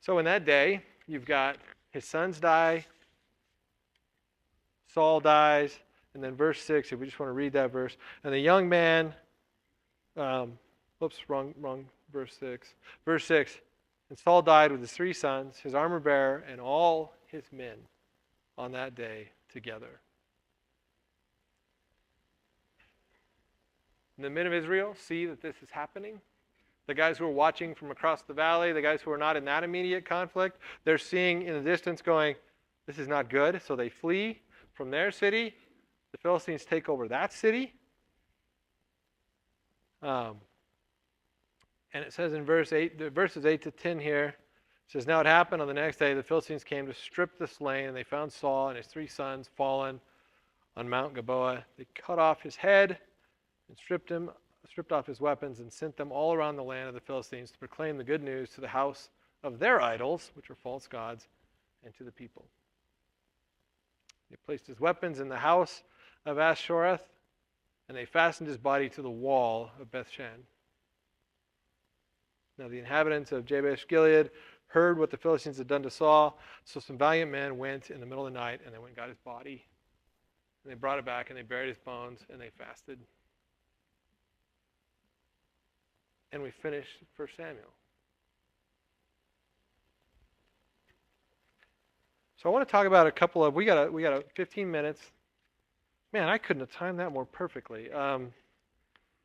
So in that day, you've got his sons die, Saul dies, and then verse 6, if we just want to read that verse. And the young man, wrong verse 6. Verse 6, and Saul died with his 3 sons, his armor bearer, and all his men on that day together. And the men of Israel see that this is happening. The guys who are watching from across the valley, the guys who are not in that immediate conflict, they're seeing in the distance going, this is not good. So they flee from their city. The Philistines take over that city. And it says in verses 8 to 10 here, it says, now it happened on the next day, the Philistines came to strip the slain, and they found Saul and his 3 sons fallen on Mount Gilboa. They cut off his head and stripped off his weapons, and sent them all around the land of the Philistines to proclaim the good news to the house of their idols, which were false gods, and to the people. They placed his weapons in the house of Ashtoreth, and they fastened his body to the wall of Bethshan. Now the inhabitants of Jabesh Gilead heard what the Philistines had done to Saul, so some valiant men went in the middle of the night, and they went and got his body. And they brought it back, and they buried his bones, and they fasted. And we finished 1 Samuel. So I want to talk about a couple of, we got a 15 minutes. Man, I couldn't have timed that more perfectly. Yeah,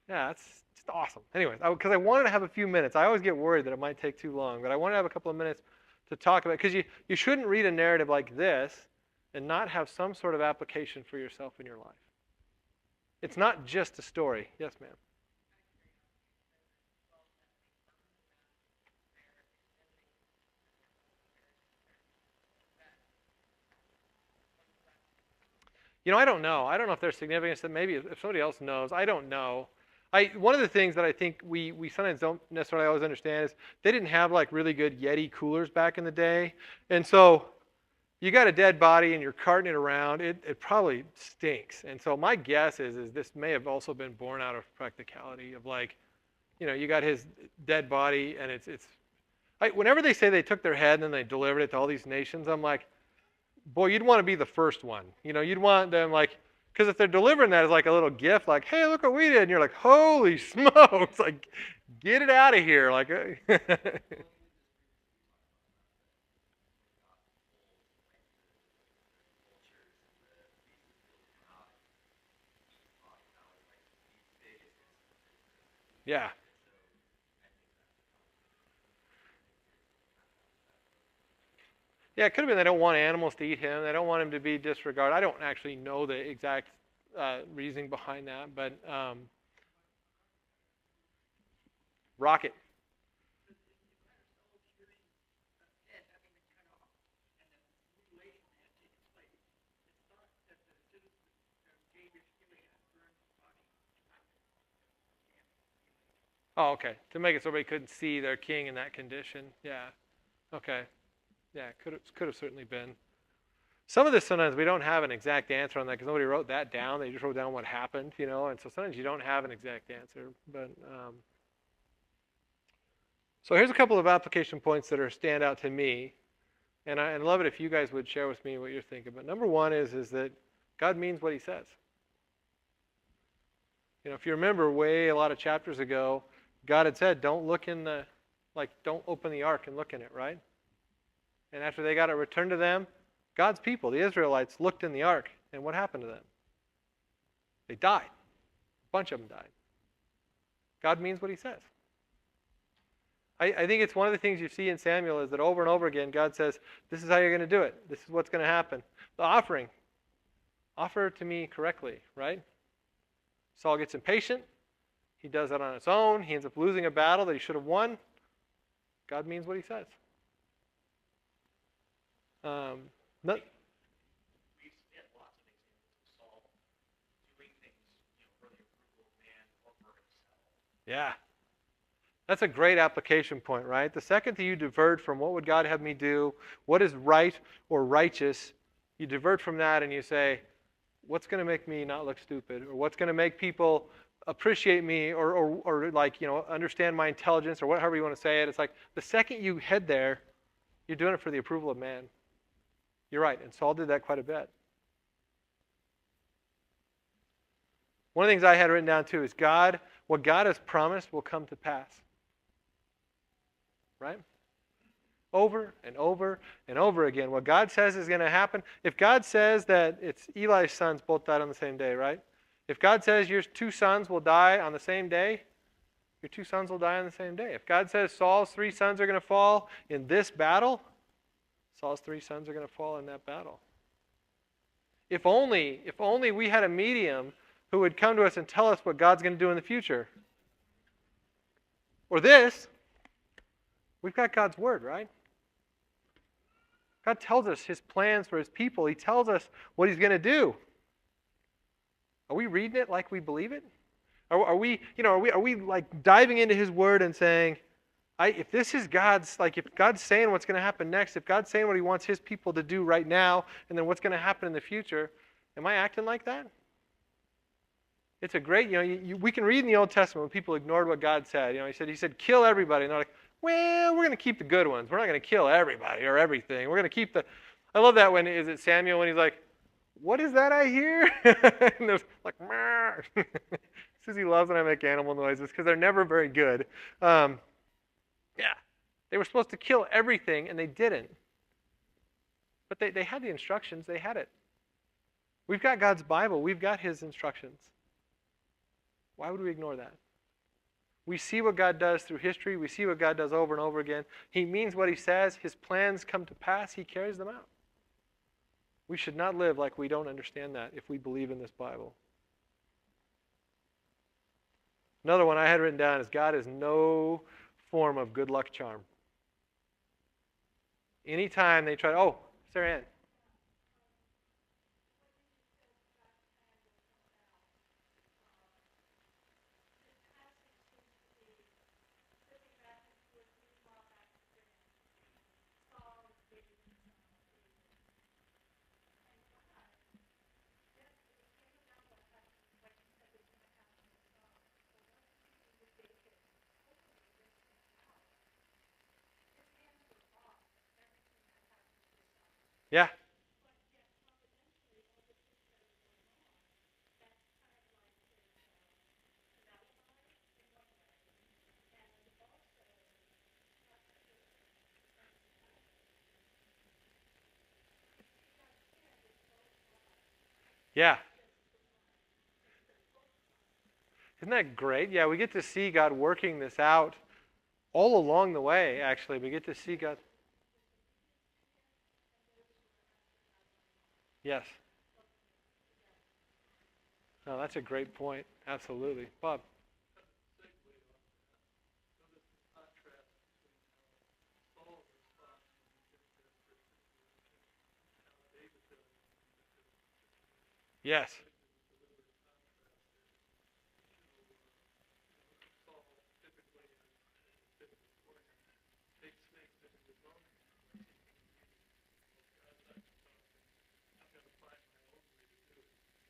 that's just awesome. Anyways, because I wanted to have a few minutes. I always get worried that it might take too long, but I wanted to have a couple of minutes to talk about it, because you shouldn't read a narrative like this and not have some sort of application for yourself in your life. It's not just a story. Yes, ma'am. I don't know. I don't know if there's significance that maybe if somebody else knows. I don't know. One of the things that I think we sometimes don't necessarily always understand is they didn't have like really good Yeti coolers back in the day. And so you got a dead body and you're carting it around. It probably stinks. And so my guess is this may have also been born out of practicality of like, you got his dead body, and whenever they say they took their head and then they delivered it to all these nations, I'm like, boy, you'd want to be the first one. You'd want them like, because if they're delivering that as like a little gift, like, hey, look what we did, and you're like, holy smokes, like, get it out of here, like. Yeah. Yeah, it could have been they don't want animals to eat him. They don't want him to be disregarded. I don't actually know the exact reasoning behind that, but rocket. Oh, okay. To make it so everybody couldn't see their king in that condition. Yeah. Okay. Yeah, could have certainly been. Some of this sometimes we don't have an exact answer on that because nobody wrote that down. They just wrote down what happened, and so sometimes you don't have an exact answer. But so here's a couple of application points that stand out to me, and I'd love it if you guys would share with me what you're thinking. But number one is that God means what He says. If you remember a lot of chapters ago, God had said, don't open the ark and look in it, right? And after they got it returned to them, God's people, the Israelites, looked in the ark, and what happened to them? They died. A bunch of them died. God means what he says. I think it's one of the things you see in Samuel is that over and over again, God says, this is how you're going to do it. This is what's going to happen. The offering. Offer to me correctly, right? Saul gets impatient. He does that on his own. He ends up losing a battle that he should have won. God means what he says. No, We get lots of examples of Saul doing things, for the approval of man or for himself. yeah. That's a great application point, right? The second that you divert from what would God have me do, what is right or righteous, you divert from that and you say, what's going to make me not look stupid? Or what's going to make people appreciate me or like, understand my intelligence or whatever you want to say it. It's like the second you head there, you're doing it for the approval of man. You're right. And Saul did that quite a bit. One of the things I had written down too is what God has promised will come to pass. Right? Over and over and over again. What God says is going to happen. If God says that it's Eli's sons both died on the same day, right? If God says your 2 sons will die on the same day, your 2 sons will die on the same day. If God says Saul's 3 sons are going to fall in this battle, Saul's 3 sons are going to fall in that battle. If only we had a medium who would come to us and tell us what God's going to do in the future. Or this, we've got God's word, right? God tells us his plans for his people. He tells us what he's going to do. Are we reading it like we believe it? Are we like diving into his word and saying, if this is God's, like if God's saying what's going to happen next, if God's saying what he wants his people to do right now, and then what's going to happen in the future, am I acting like that? It's a great, we can read in the Old Testament when people ignored what God said. He said, kill everybody. And they're like, well, we're going to keep the good ones. We're not going to kill everybody or everything. We're going to keep I love that is it Samuel when he's like, what is that I hear? And there's like, Susie loves when I make animal noises because they're never very good. Yeah. They were supposed to kill everything and they didn't. But they had the instructions. They had it. We've got God's Bible. We've got his instructions. Why would we ignore that? We see what God does through history. We see what God does over and over again. He means what he says. His plans come to pass. He carries them out. We should not live like we don't understand that if we believe in this Bible. Another one I had written down is God is no form of good luck charm. Anytime they try, Sarah Ann. Yeah. Yeah. Isn't that great? Yeah, we get to see God working this out all along the way, actually. We get to see God. Yes. No, that's a great point. Absolutely. Bob. Yes.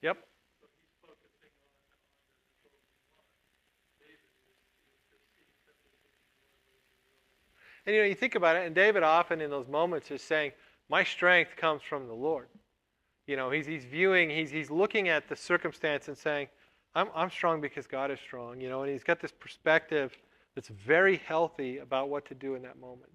Yep. And you think about it, and David often in those moments is saying, my strength comes from the Lord. He's viewing, he's looking at the circumstance and saying, I'm strong because God is strong, and he's got this perspective that's very healthy about what to do in that moment.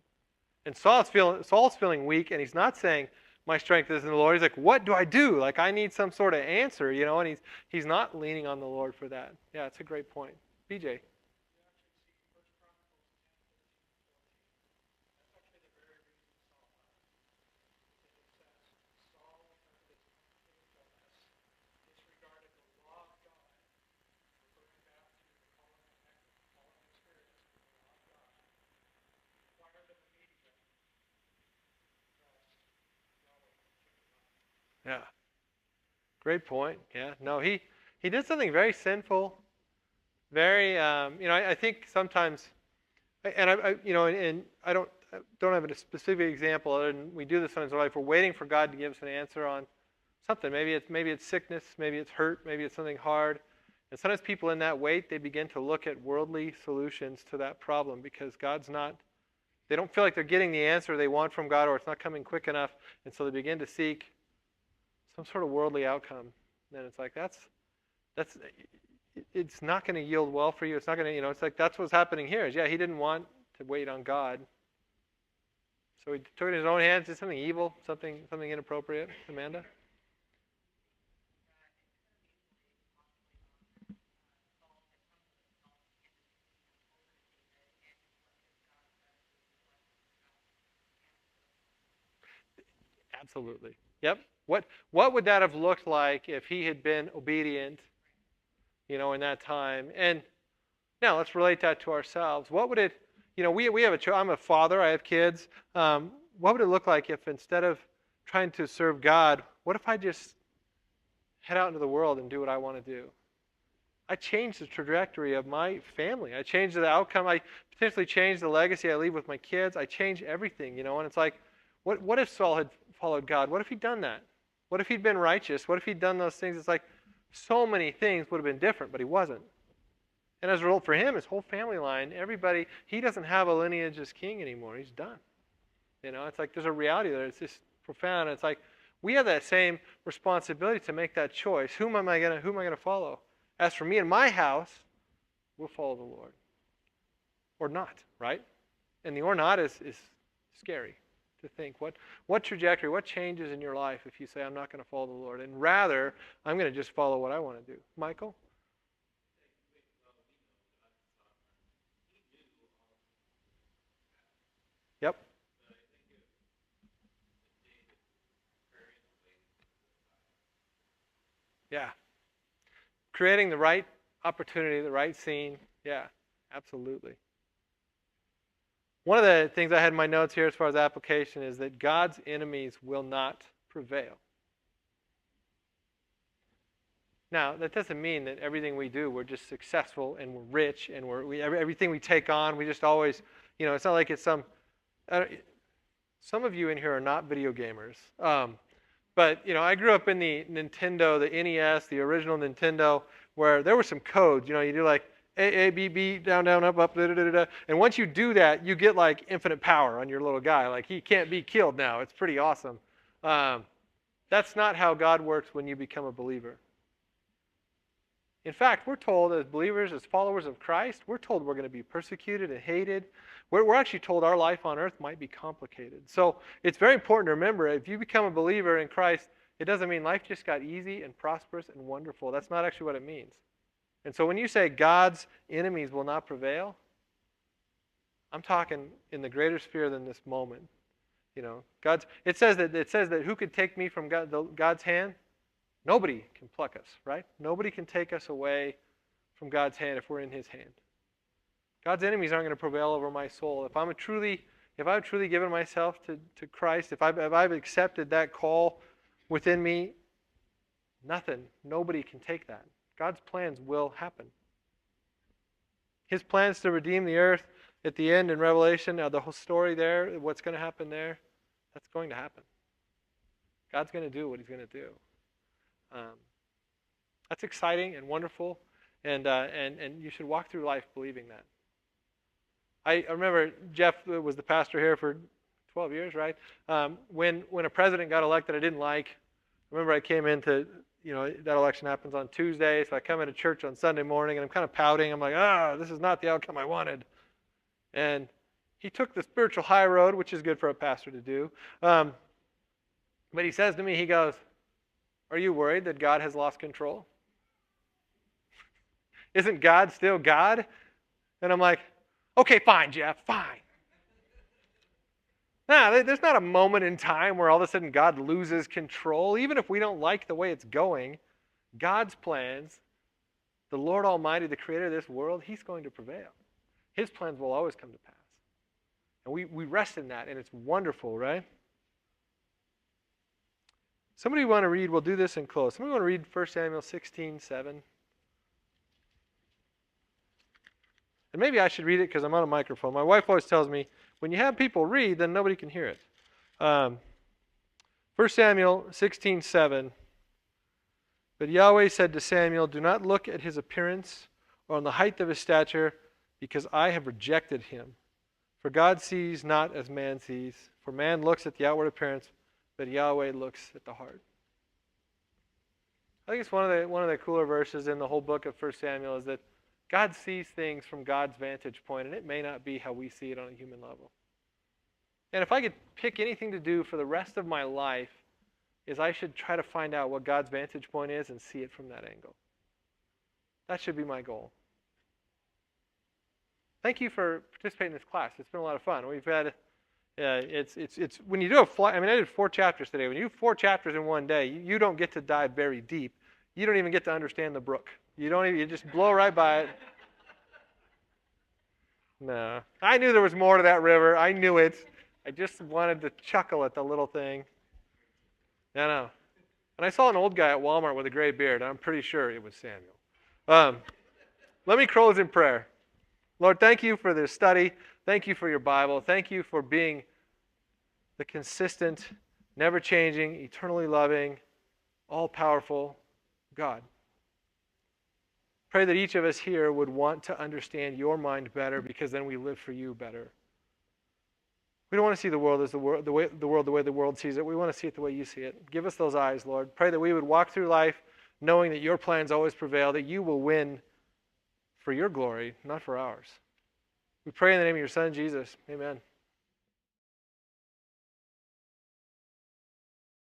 And Saul's feeling weak, and he's not saying, my strength is in the Lord. He's like, what do I do? Like, I need some sort of answer, and he's not leaning on the Lord for that. Yeah, it's a great point. BJ. Yeah. Great point. Yeah. No, he did something very sinful. Very, I think sometimes, and I don't have a specific example other than we do this sometimes in our life. We're waiting for God to give us an answer on something. Maybe it's sickness, maybe it's hurt, maybe it's something hard. And sometimes people in that wait, they begin to look at worldly solutions to that problem because God's not. They don't feel like they're getting the answer they want from God, or it's not coming quick enough, and so they begin to seek some sort of worldly outcome. And it's like that's it's not going to yield well for you. It's not going to, it's like that's what's happening here. Is he didn't want to wait on God, so he took it in his own hands, did something evil, something inappropriate. Amanda? Absolutely. Yep. What would that have looked like if he had been obedient, in that time? And now let's relate that to ourselves. What would it, we have I'm a father, I have kids. What would it look like if instead of trying to serve God, what if I just head out into the world and do what I want to do? I change the trajectory of my family. I change the outcome. I potentially change the legacy I leave with my kids. I change everything, and it's like, what if Saul had followed God? What if he'd done that? What if he'd been righteous? What if he'd done those things? It's like so many things would have been different, but he wasn't. And as a result, for him, his whole family line, everybody, he doesn't have a lineage as king anymore. He's done. It's like there's a reality there. It's just profound. It's like we have that same responsibility to make that choice. Who am I gonna follow? As for me and my house, we'll follow the Lord. Or not, right? And the or not is scary to think. What trajectory, what changes in your life if you say, I'm not going to follow the Lord, and rather, I'm going to just follow what I want to do? Michael? Yep. Yeah. Creating the right opportunity, the right scene. Yeah, absolutely. One of the things I had in my notes here as far as application is that God's enemies will not prevail. Now, that doesn't mean that everything we do, we're just successful and we're rich and everything we take on, we just always, it's not like it's some of you in here are not video gamers. But, I grew up in the Nintendo, the NES, the original Nintendo, where there were some codes. You do like A, B, B, down, down, up, up, da, da, da, da. And once you do that, you get like infinite power on your little guy. Like he can't be killed now. It's pretty awesome. That's not how God works when you become a believer. In fact, we're told as believers, as followers of Christ, we're told we're going to be persecuted and hated. We're actually told our life on earth might be complicated. So it's very important to remember, if you become a believer in Christ, it doesn't mean life just got easy and prosperous and wonderful. That's not actually what it means. And so when you say God's enemies will not prevail, I'm talking in the greater sphere than this moment. It says that who could take me from God's hand? Nobody can pluck us, right? Nobody can take us away from God's hand if we're in his hand. God's enemies aren't going to prevail over my soul. If I've truly given myself to Christ, if I've accepted that call within me, nobody can take that. God's plans will happen. His plans to redeem the earth at the end in Revelation, the whole story there, what's going to happen there, that's going to happen. God's going to do what he's going to do. That's exciting and wonderful, and you should walk through life believing that. I remember Jeff was the pastor here for 12 years, right? When a president got elected I didn't like, I remember I came into, that election happens on Tuesday, so I come into church on Sunday morning, and I'm kind of pouting. I'm like, this is not the outcome I wanted. And he took the spiritual high road, which is good for a pastor to do. But he says to me, he goes, are you worried that God has lost control? Isn't God still God? And I'm like, okay, fine, Jeff, fine. Now, there's not a moment in time where all of a sudden God loses control. Even if we don't like the way it's going, God's plans, the Lord Almighty, the creator of this world, he's going to prevail. His plans will always come to pass. And we rest in that, and it's wonderful, right? Somebody want to read, we'll do this and close. Somebody want to read 1 Samuel 16:7? And maybe I should read it because I'm on a microphone. My wife always tells me, when you have people read, then nobody can hear it. 1 Samuel 16:7. But Yahweh said to Samuel, do not look at his appearance or on the height of his stature, because I have rejected him. For God sees not as man sees. For man looks at the outward appearance, but Yahweh looks at the heart. I think it's one of the cooler verses in the whole book of 1 Samuel is that God sees things from God's vantage point, and it may not be how we see it on a human level. And if I could pick anything to do for the rest of my life, is I should try to find out what God's vantage point is and see it from that angle. That should be my goal. Thank you for participating in this class. It's been a lot of fun. We've had it's when you do a fly. I mean, I did 4 chapters today. When you do 4 chapters in one day, you don't get to dive very deep. You don't even get to understand the brook. You just blow right by it. No, I knew there was more to that river. I knew it. I just wanted to chuckle at the little thing. No. And I saw an old guy at Walmart with a gray beard. I'm pretty sure it was Samuel. Let me close in prayer. Lord, thank you for this study. Thank you for your Bible. Thank you for being the consistent, never-changing, eternally loving, all-powerful God. Pray that each of us here would want to understand your mind better, because then we live for you better. We don't want to see the world as the way the world sees it. We want to see it the way you see it. Give us those eyes, Lord. Pray that we would walk through life knowing that your plans always prevail, that you will win for your glory, not for ours. We pray in the name of your Son, Jesus. Amen.